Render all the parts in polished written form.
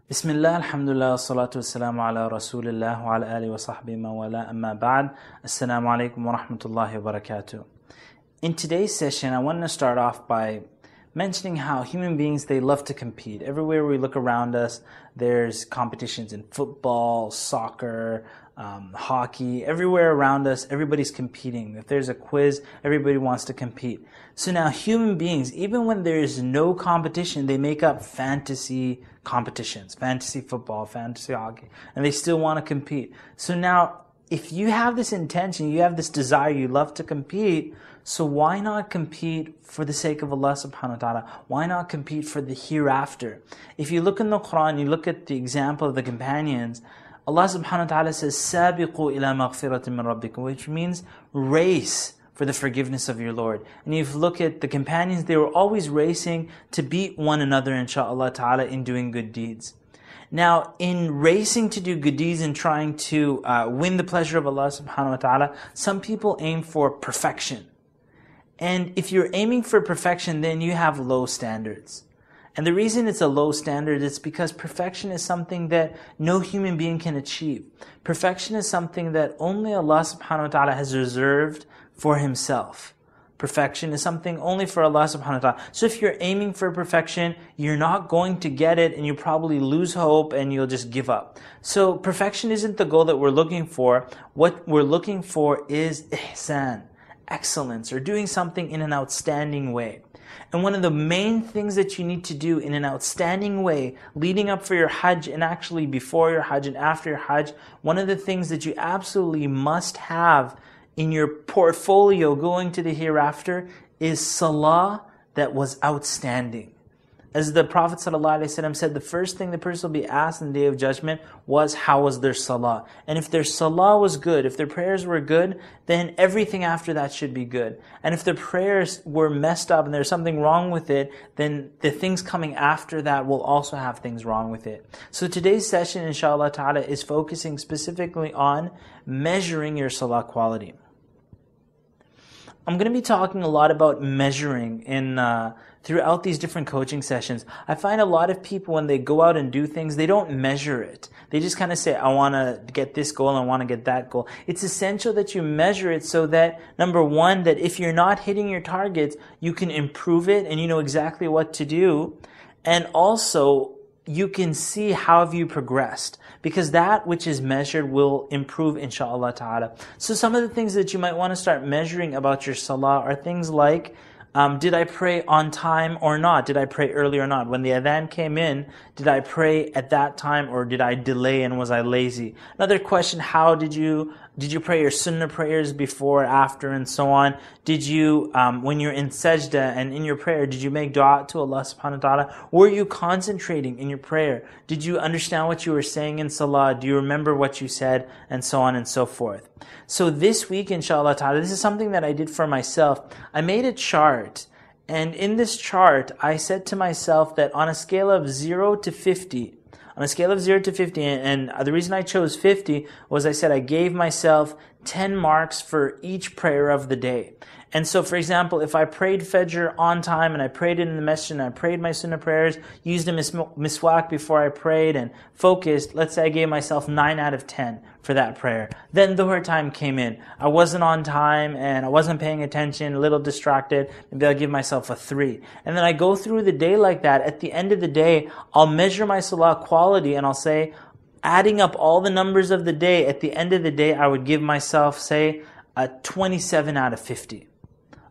Bismillah, alhamdulillah, salatu wassalamu ala rasulillah wa ala alihi wa sahbihi man wala amma ba'd. Assalamu alaikum wa rahmatullahi wa barakatuh. In today's session, I want to start off by mentioning how human beings, they love to compete. Everywhere we look around us, there's competitions in football, soccer, hockey. Everywhere around us, everybody's competing. If there's a quiz, everybody wants to compete. So now human beings, even when there's no competition, they make up fantasy competitions, fantasy football, fantasy hockey, and they still want to compete. So now, if you have this intention, you have this desire, you love to compete, so why not compete for the sake of Allah subhanahu wa ta'ala? Why not compete for the hereafter? If you look in the Quran, you look at the example of the companions, Allah subhanahu wa ta'ala says, سَابِقُوا إِلَى مَغْفِرَةٍ مِّن رَبِّكُمْ, which means race for the forgiveness of your Lord. And if you look at the companions, they were always racing to beat one another, inshaAllah ta'ala, in doing good deeds. Now, in racing to do good deeds and trying to win the pleasure of Allah subhanahu wa ta'ala, some people aim for perfection. And if you're aiming for perfection, then you have low standards. And the reason it's a low standard is because perfection is something that no human being can achieve. Perfection is something that only Allah subhanahu wa ta'ala has reserved for Himself. Perfection is something only for Allah subhanahu wa ta'ala. So if you're aiming for perfection, you're not going to get it, and you probably lose hope and you'll just give up. So perfection isn't the goal that we're looking for. What we're looking for is ihsan, excellence, or doing something in an outstanding way. And one of the main things that you need to do in an outstanding way, leading up for your Hajj and actually before your Hajj and after your Hajj, one of the things that you absolutely must have in your portfolio going to the hereafter is salah that was outstanding. As the Prophet ﷺ said, the first thing the person will be asked in the Day of Judgment was, how was their salah? And if their salah was good, if their prayers were good, then everything after that should be good. And if their prayers were messed up and there's something wrong with it, then the things coming after that will also have things wrong with it. So today's session, inshallah ta'ala, is focusing specifically on measuring your salah quality. I'm going to be talking a lot about measuring throughout these different coaching sessions. I find a lot of people, when they go out and do things, they don't measure it. They just kind of say, I want to get this goal, I want to get that goal. It's essential that you measure it so that, number one, that if you're not hitting your targets, you can improve it and you know exactly what to do. And also, you can see how have you progressed, because that which is measured will improve, inshaAllah ta'ala. So some of the things that you might want to start measuring about your salah are things like, did I pray on time or not? Did I pray early or not? When the adhan came in, did I pray at that time or did I delay and was I lazy? Another question, how did you pray your sunnah prayers before, after, and so on? Did you, when you're in sajda and in your prayer, did you make dua to Allah subhanahu wa ta'ala? Were you concentrating in your prayer? Did you understand what you were saying in salah? Do you remember what you said? And so on and so forth. So this week, inshallah ta'ala, this is something that I did for myself. I made a chart. And in this chart, I said to myself that on a scale of 0 to 50, and the reason I chose 50 was I said I gave myself 10 marks for each prayer of the day. And so, for example, if I prayed Fajr on time and I prayed it in the masjid and I prayed my sunnah prayers, used a miswak before I prayed and focused, let's say I gave myself 9 out of 10 for that prayer. Then Dhuhr time came in. I wasn't on time and I wasn't paying attention, a little distracted. Maybe I'll give myself a 3. And then I go through the day like that. At the end of the day, I'll measure my salah quality and I'll say, adding up all the numbers of the day, at the end of the day, I would give myself, say, a 27 out of 50.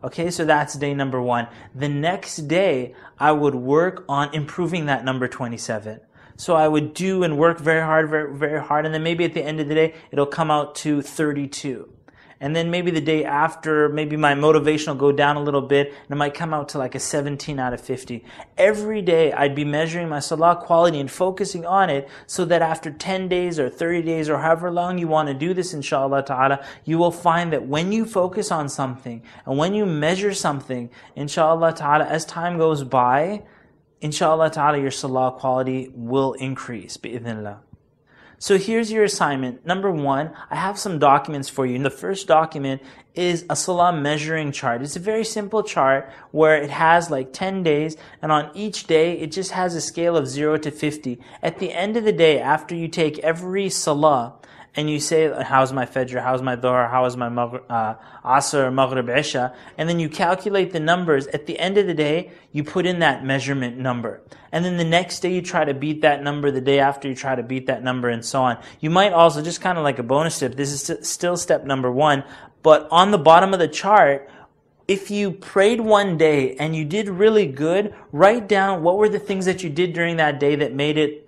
Okay, so that's day number 1. The next day, I would work on improving that number 27. So I would do and work very hard, very hard, and then maybe at the end of the day, it'll come out to 32. And then maybe the day after, maybe my motivation will go down a little bit, and it might come out to like a 17 out of 50. Every day, I'd be measuring my salah quality and focusing on it, so that after 10 days or 30 days or however long you want to do this, inshallah ta'ala, you will find that when you focus on something, and when you measure something, inshallah ta'ala, as time goes by, inshallah ta'ala, your salah quality will increase, bi'idhnillah. So here's your assignment. Number one, I have some documents for you. And the first document is a salah measuring chart. It's a very simple chart where it has like 10 days, and on each day it just has a scale of 0 to 50. At the end of the day, after you take every salah, and you say, how's my Fajr, how's my Dhuhr, how is my Asr, Maghrib, Isha, and then you calculate the numbers. At the end of the day, you put in that measurement number. And then the next day you try to beat that number, the day after you try to beat that number, and so on. You might also, just kind of like a bonus tip, this is still step number one, but on the bottom of the chart, if you prayed one day and you did really good, write down what were the things that you did during that day that made it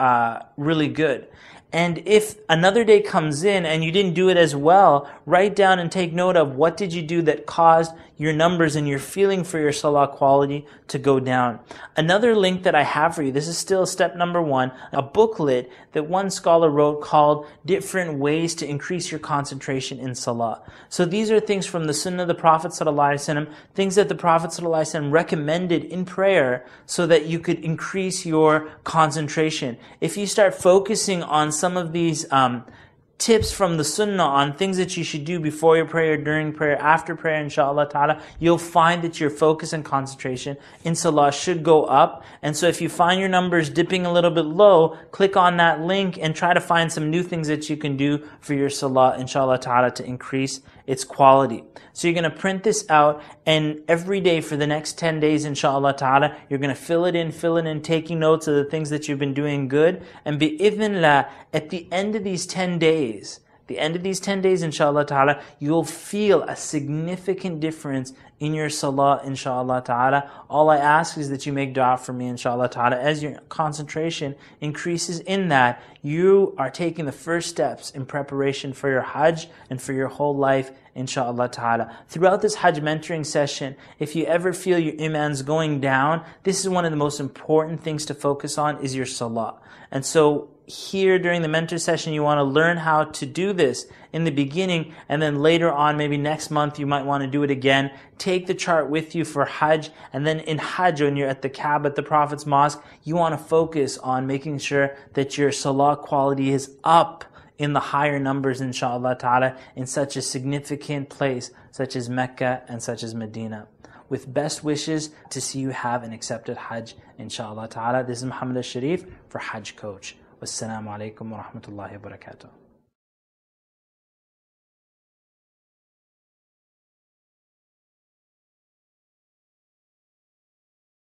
really good. And if another day comes in and you didn't do it as well, write down and take note of what did you do that caused your numbers and your feeling for your salah quality to go down. Another link that I have for you, this is still step number one, a booklet that one scholar wrote called Different Ways to Increase Your Concentration in Salah. So these are things from the Sunnah of the Prophet ﷺ, things that the Prophet ﷺ recommended in prayer so that you could increase your concentration. If you start focusing on some of these tips from the Sunnah on things that you should do before your prayer, during prayer, after prayer, inshaAllah ta'ala, you'll find that your focus and concentration in Salah should go up. And so if you find your numbers dipping a little bit low, click on that link and try to find some new things that you can do for your Salah, inshaAllah ta'ala, to increase its quality. So you're going to print this out, and every day for the next 10 days, inshaAllah ta'ala, you're going to fill it in, taking notes of the things that you've been doing good. And bi'idhnillah, at the end of these 10 days, inshaAllah ta'ala, you'll feel a significant difference in your salah, inshaAllah ta'ala. All I ask is that you make dua for me, inshaAllah ta'ala. As your concentration increases in that, you are taking the first steps in preparation for your Hajj and for your whole life, inshaAllah ta'ala. Throughout this Hajj mentoring session, if you ever feel your iman's going down, this is one of the most important things to focus on, is your salah. And so here during the mentor session, you want to learn how to do this in the beginning, and then later on, maybe next month, you might want to do it again. Take the chart with you for Hajj, and then in Hajj, when you're at the Kaaba, at the Prophet's Mosque, you want to focus on making sure that your salah quality is up in the higher numbers, inshaAllah ta'ala, in such a significant place such as Mecca and such as Medina. With best wishes to see you have an accepted Hajj, inshaAllah ta'ala. This is Muhammad Alshareef for HajjCoach. Wassalamu alaikum wa rahmatullahi wa barakatuh.